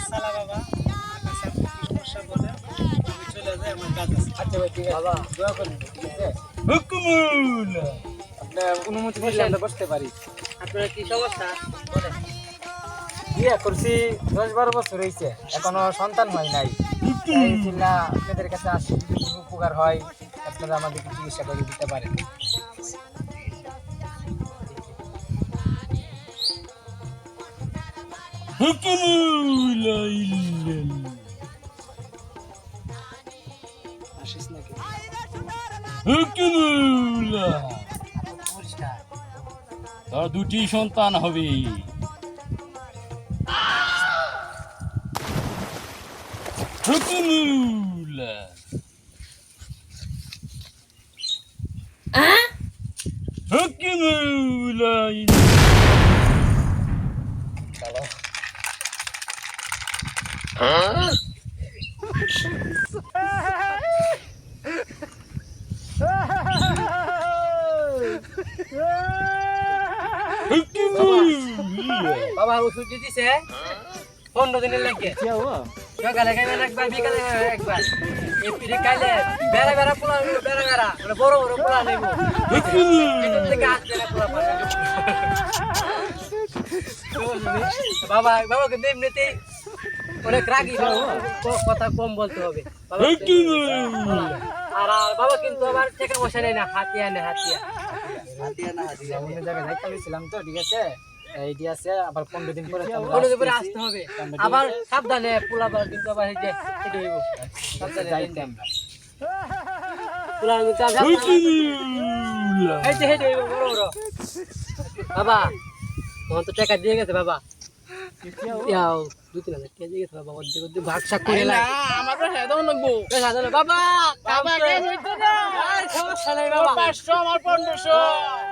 সালা বাবা আকাশে সমস্যা বলে আমি চলে যাই আমার কাজ আছে। আচ্ছা ভাই ঠিক আছে বাবা দোয়া করুন ঠিক আছে হুকুমুল আপনার অনুমতি দিলে আমরা বসতে পারি আপনার কি সমস্যা বলেন। বিয়ে করছি 10-12 বছর হয়েছে এখনো সন্তান হয় নাই তাই চিল্লা আপনাদের কাছে আসি যদি কোনো উপকার হয় আপনারা আমাদেরকে চিকিৎসা করে দিতে পারেন হুকুমুল আসিস নাকি হুকুমুল পরিষ্কার তোর দুটি সন্তান হবে হুকুমুল হুকুমুল বাবা ওষুধ দিছে 15 দিনের লাগে সকালে খাইবেন একবার বিকালে খাইবেন একবার এই পিঠে খাইলে বেড়া বেড়া পোলা বেড়া বেড়া মানে বড় বড় পোলা নেব ভিতর থেকে আসবে না পোলা পাবে বাবা বাবা কিন্তু এমনিতেই অনেক রাগি কথা কম বলতে হবে বাবা আর বাবা কিন্তু আবার টাকা পয়সা নেই না হাতিয়া না হাতিয়া অন্য জায়গায় যাইতে গেছিলাম তো ঠিক আছে এইটি আছে আবার 15 দিন পরে তো আমরা 15 দিন পরে আসতে হবে আবার সাবধানে পোলা কিন্তু আবার এই যে এটা হইব সাবধানে যাইতে আমরা পোলা কিন্তু এই যে হেঁটে হইব বড় বড় বাবা তখন তো টাকা দিয়ে গেছে বাবা ইয়াও 2-3 হাজার টাকা দিয়ে গেছে বাবা অর্ধেক অর্ধেক ভাগ শাক করে লাই আমার কাছে দাও লাগবো বাবা বাবা রে হইতো না আর সমস্যা নাই বাবা 500 আমার 1500